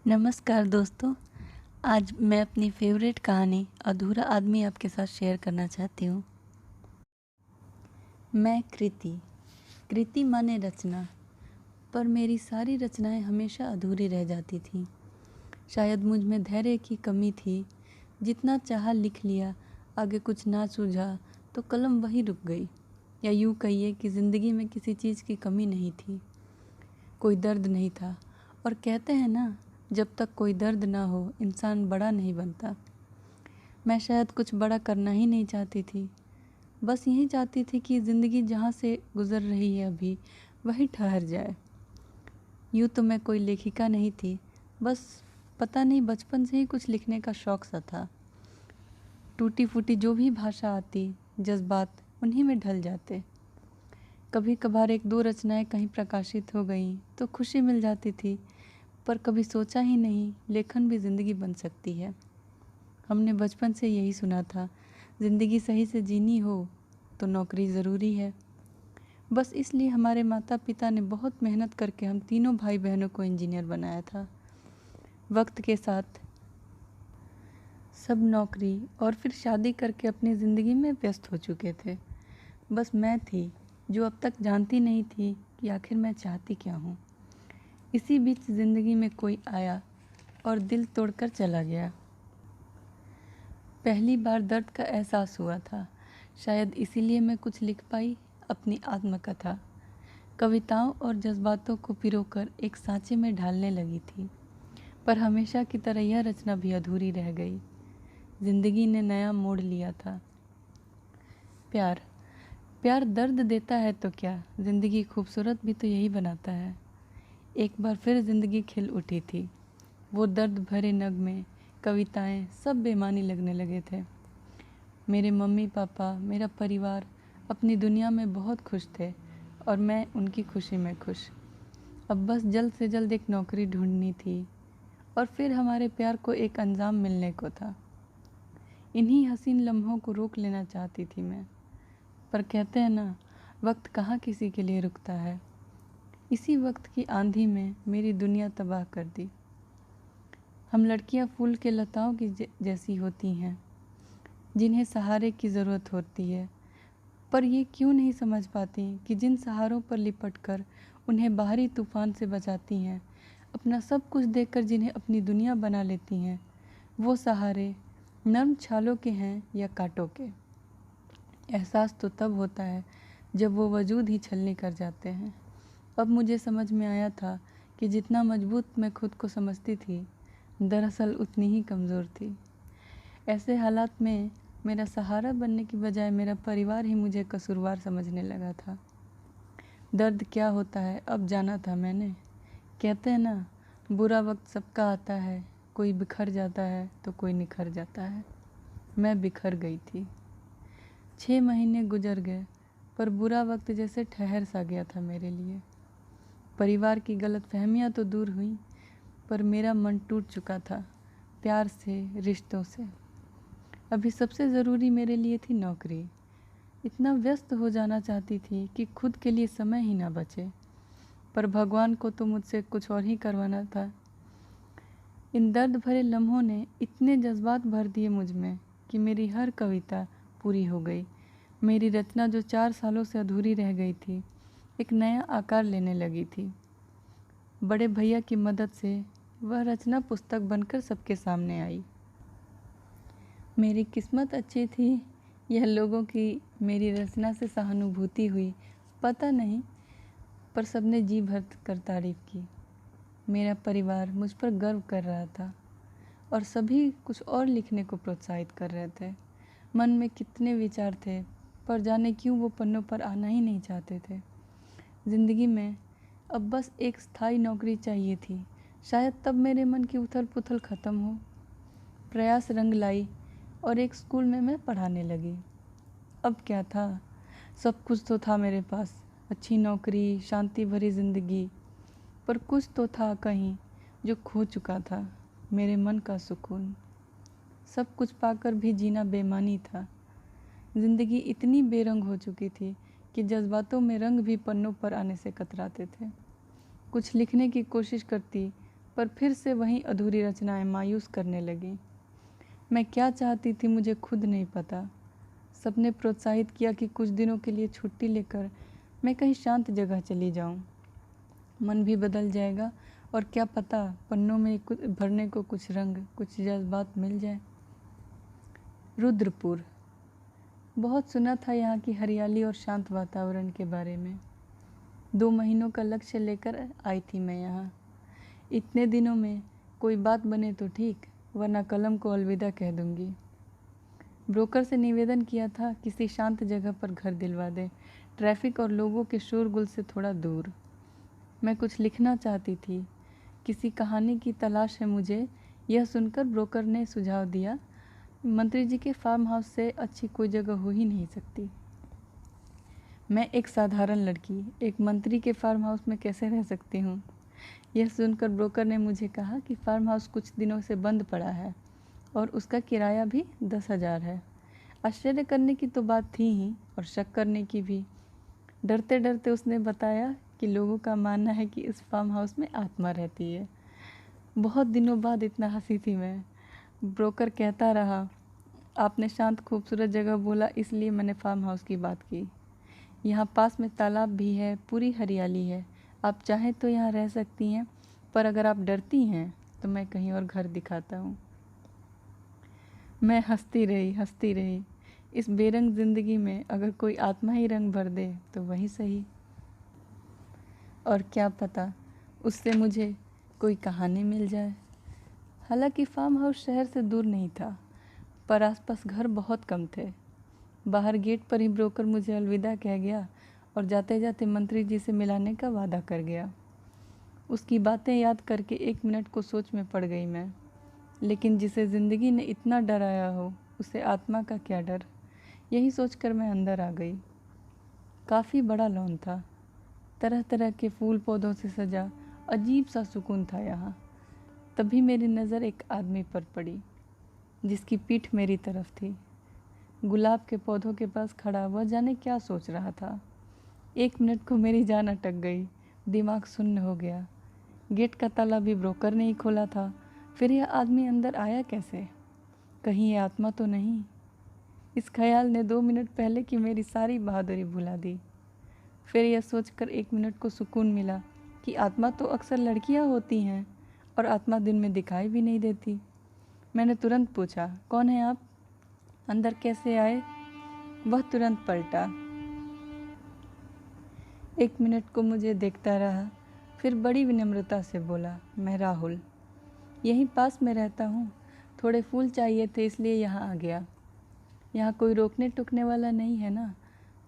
नमस्कार दोस्तों। आज मैं अपनी फेवरेट कहानी अधूरा आदमी आपके साथ शेयर करना चाहती हूँ। मैं कृति माने रचना, पर मेरी सारी रचनाएं हमेशा अधूरी रह जाती थीं। शायद मुझ में धैर्य की कमी थी। जितना चाहा लिख लिया, आगे कुछ ना सूझा तो कलम वहीं रुक गई। या यूँ कहिए कि ज़िंदगी में किसी चीज़ की कमी नहीं थी, कोई दर्द नहीं था। और कहते हैं ना, जब तक कोई दर्द ना हो इंसान बड़ा नहीं बनता। मैं शायद कुछ बड़ा करना ही नहीं चाहती थी। बस यही चाहती थी कि ज़िंदगी जहाँ से गुज़र रही है अभी, वही ठहर जाए। यूँ तो मैं कोई लेखिका नहीं थी, बस पता नहीं बचपन से ही कुछ लिखने का शौक़ सा था। टूटी फूटी जो भी भाषा आती, जज्बात उन्हीं में ढल जाते। कभी कभार एक दो रचनाएं कहीं प्रकाशित हो गईं तो खुशी मिल जाती थी, पर कभी सोचा ही नहीं लेखन भी ज़िंदगी बन सकती है। हमने बचपन से यही सुना था, ज़िंदगी सही से जीनी हो तो नौकरी ज़रूरी है। बस इसलिए हमारे माता पिता ने बहुत मेहनत करके हम तीनों भाई बहनों को इंजीनियर बनाया था। वक्त के साथ सब नौकरी और फिर शादी करके अपनी ज़िंदगी में व्यस्त हो चुके थे। बस मैं थी जो अब तक जानती नहीं थी कि आखिर मैं चाहती क्या हूँ। इसी बीच ज़िंदगी में कोई आया और दिल तोड़कर चला गया। पहली बार दर्द का एहसास हुआ था। शायद इसीलिए मैं कुछ लिख पाई, अपनी आत्मकथा। कविताओं और जज्बातों को पिरोकर एक सांचे में ढालने लगी थी, पर हमेशा की तरह यह रचना भी अधूरी रह गई। जिंदगी ने नया मोड़ लिया था। प्यार प्यार दर्द देता है तो क्या, जिंदगी खूबसूरत भी तो यही बनाता है। एक बार फिर जिंदगी खिल उठी थी। वो दर्द भरे नगमे, कविताएं सब बेमानी लगने लगे थे। मेरे मम्मी पापा, मेरा परिवार अपनी दुनिया में बहुत खुश थे और मैं उनकी खुशी में खुश। अब बस जल्द से जल्द एक नौकरी ढूंढनी थी और फिर हमारे प्यार को एक अंजाम मिलने को था। इन्हीं हसीन लम्हों को रोक लेना चाहती थी मैं, पर कहते हैं ना, वक्त कहाँ किसी के लिए रुकता है। इसी वक्त की आंधी में मेरी दुनिया तबाह कर दी। हम लड़कियां फूल के लताओं की जैसी होती हैं, जिन्हें सहारे की ज़रूरत होती है, पर ये क्यों नहीं समझ पाती कि जिन सहारों पर लिपटकर उन्हें बाहरी तूफान से बचाती हैं, अपना सब कुछ देकर जिन्हें अपनी दुनिया बना लेती हैं, वो सहारे नर्म छालों के हैं या कांटों के। एहसास तो तब होता है जब वो वजूद ही छलनी कर जाते हैं। अब मुझे समझ में आया था कि जितना मजबूत मैं खुद को समझती थी, दरअसल उतनी ही कमज़ोर थी। ऐसे हालात में मेरा सहारा बनने की बजाय मेरा परिवार ही मुझे कसूरवार समझने लगा था। दर्द क्या होता है अब जाना था मैंने। कहते हैं ना, बुरा वक्त सबका आता है, कोई बिखर जाता है तो कोई निखर जाता है। मैं बिखर गई थी। 6 महीने गुजर गए, पर बुरा वक्त जैसे ठहर सा गया था मेरे लिए। परिवार की गलतफहमियां तो दूर हुई, पर मेरा मन टूट चुका था, प्यार से, रिश्तों से। अभी सबसे ज़रूरी मेरे लिए थी नौकरी। इतना व्यस्त हो जाना चाहती थी कि खुद के लिए समय ही ना बचे, पर भगवान को तो मुझसे कुछ और ही करवाना था। इन दर्द भरे लम्हों ने इतने जज्बात भर दिए मुझ में कि मेरी हर कविता पूरी हो गई। मेरी रचना जो 4 सालों से अधूरी रह गई थी, एक नया आकार लेने लगी थी। बड़े भैया की मदद से वह रचना पुस्तक बनकर सबके सामने आई। मेरी किस्मत अच्छी थी या लोगों की मेरी रचना से सहानुभूति हुई, पता नहीं, पर सबने जी भर कर तारीफ़ की। मेरा परिवार मुझ पर गर्व कर रहा था और सभी कुछ और लिखने को प्रोत्साहित कर रहे थे। मन में कितने विचार थे, पर जाने क्यों वो पन्नों पर आना ही नहीं चाहते थे। ज़िंदगी में अब बस एक स्थायी नौकरी चाहिए थी। शायद तब मेरे मन की उथल पुथल ख़त्म हो। प्रयास रंग लाई और एक स्कूल में मैं पढ़ाने लगी। अब क्या था, सब कुछ तो था मेरे पास, अच्छी नौकरी, शांति भरी ज़िंदगी, पर कुछ तो था कहीं जो खो चुका था, मेरे मन का सुकून। सब कुछ पाकर भी जीना बेमानी था। ज़िंदगी इतनी बेरंग हो चुकी थी कि जज्बातों में रंग भी पन्नों पर आने से कतराते थे। कुछ लिखने की कोशिश करती पर फिर से वही अधूरी रचनाएं मायूस करने लगी। मैं क्या चाहती थी मुझे खुद नहीं पता। सबने प्रोत्साहित किया कि कुछ दिनों के लिए छुट्टी लेकर मैं कहीं शांत जगह चली जाऊं। मन भी बदल जाएगा और क्या पता पन्नों में कुछ भरने को कुछ रंग, कुछ जज्बात मिल जाए। रुद्रपुर। बहुत सुना था यहाँ की हरियाली और शांत वातावरण के बारे में। 2 महीनों का लक्ष्य लेकर आई थी मैं यहाँ। इतने दिनों में कोई बात बने तो ठीक, वरना कलम को अलविदा कह दूंगी। ब्रोकर से निवेदन किया था किसी शांत जगह पर घर दिलवा दे, ट्रैफिक और लोगों के शोरगुल से थोड़ा दूर। मैं कुछ लिखना चाहती थी, किसी कहानी की तलाश है मुझे। यह सुनकर ब्रोकर ने सुझाव दिया, मंत्री जी के फार्म हाउस से अच्छी कोई जगह हो ही नहीं सकती। मैं एक साधारण लड़की एक मंत्री के फार्म हाउस में कैसे रह सकती हूँ। यह सुनकर ब्रोकर ने मुझे कहा कि फार्म हाउस कुछ दिनों से बंद पड़ा है और उसका किराया भी 10,000 है। आश्चर्य करने की तो बात थी ही और शक करने की भी। डरते डरते उसने बताया कि लोगों का मानना है कि इस फार्म हाउस में आत्मा रहती है। बहुत दिनों बाद इतना हंसी थी मैं। ब्रोकर कहता रहा, आपने शांत खूबसूरत जगह बोला इसलिए मैंने फार्म हाउस की बात की। यहाँ पास में तालाब भी है, पूरी हरियाली है। आप चाहें तो यहाँ रह सकती हैं, पर अगर आप डरती हैं तो मैं कहीं और घर दिखाता हूँ। मैं हंसती रही। इस बेरंग ज़िंदगी में अगर कोई आत्मा ही रंग भर दे तो वही सही। और क्या पता उससे मुझे कोई कहानी मिल जाए। हालांकि फार्म हाउस शहर से दूर नहीं था, पर आसपास घर बहुत कम थे। बाहर गेट पर ही ब्रोकर मुझे अलविदा कह गया और जाते जाते मंत्री जी से मिलाने का वादा कर गया। उसकी बातें याद करके 1 मिनट को सोच में पड़ गई मैं। लेकिन जिसे ज़िंदगी ने इतना डराया हो उसे आत्मा का क्या डर। यही सोचकर मैं अंदर आ गई। काफ़ी बड़ा लॉन था, तरह तरह के फूल पौधों से सजा अजीब सा सुकून था यहाँ। तभी मेरी नज़र एक आदमी पर पड़ी जिसकी पीठ मेरी तरफ थी। गुलाब के पौधों के पास खड़ा वह जाने क्या सोच रहा था। 1 मिनट को मेरी जान अटक गई, दिमाग शून्य हो गया। गेट का ताला भी ब्रोकर ने ही खोला था, फिर यह आदमी अंदर आया कैसे? कहीं ये आत्मा तो नहीं? इस ख्याल ने 2 मिनट पहले की मेरी सारी बहादुरी भुला दी। फिर यह सोचकर 1 मिनट को सुकून मिला कि आत्मा तो अक्सर लड़कियां होती हैं और आत्मा दिन में दिखाई भी नहीं देती। मैंने तुरंत पूछा, कौन है आप? अंदर कैसे आए? वह तुरंत पलटा। 1 मिनट को मुझे देखता रहा, फिर बड़ी विनम्रता से बोला, मैं राहुल, यहीं पास में रहता हूँ। थोड़े फूल चाहिए थे इसलिए यहाँ आ गया। यहाँ कोई रोकने टोकने वाला नहीं है ना,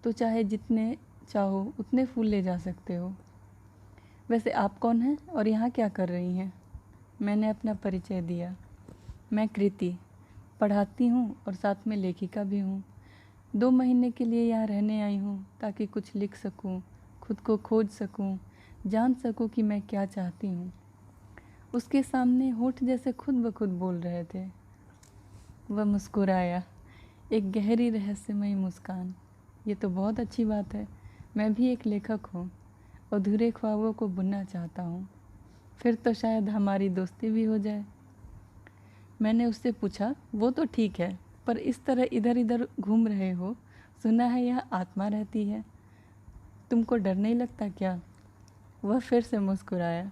तो चाहे जितने चाहो उतने फूल ले जा सकते हो। वैसे आप कौन हैं और यहाँ क्या कर रही हैं? मैंने अपना परिचय दिया। मैं कृति, पढ़ाती हूँ और साथ में लेखिका भी हूँ। 2 महीने के लिए यहाँ रहने आई हूँ ताकि कुछ लिख सकूँ, खुद को खोज सकूँ, जान सकूँ कि मैं क्या चाहती हूँ। उसके सामने होठ जैसे खुद ब खुद बोल रहे थे। वह मुस्कुराया, एक गहरी रहस्यमयी मुस्कान। ये तो बहुत अच्छी बात है, मैं भी एक लेखक हूँ, अधूरे ख्वाबों को बुनना चाहता हूँ। फिर तो शायद हमारी दोस्ती भी हो जाए। मैंने उससे पूछा, वो तो ठीक है, पर इस तरह इधर इधर घूम रहे हो, सुना है यहाँ आत्मा रहती है, तुमको डर नहीं लगता क्या? वह फिर से मुस्कुराया,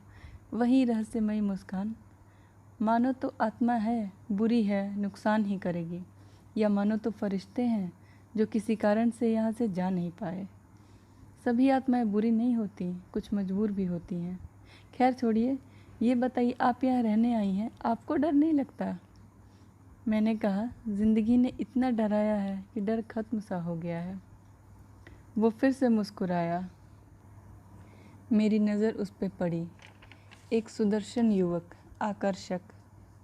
वही रहस्यमयी मुस्कान। मानो तो आत्मा है, बुरी है, नुकसान ही करेगी, या मानो तो फरिश्ते हैं जो किसी कारण से यहाँ से जा नहीं पाए। सभी आत्माएं बुरी नहीं होती, कुछ मजबूर भी होती हैं। खैर छोड़िए, ये बताइए आप यहाँ रहने आई हैं, आपको डर नहीं लगता? मैंने कहा, ज़िंदगी ने इतना डराया है कि डर खत्म सा हो गया है। वो फिर से मुस्कुराया। मेरी नज़र उस पर पड़ी। एक सुदर्शन युवक, आकर्षक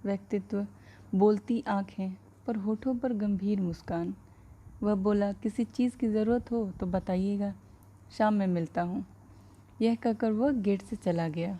व्यक्तित्व, बोलती आँखें, पर होठों पर गंभीर मुस्कान। वह बोला, किसी चीज़ की ज़रूरत हो तो बताइएगा, शाम में मिलता हूँ। यह कहकर वह गेट से चला गया।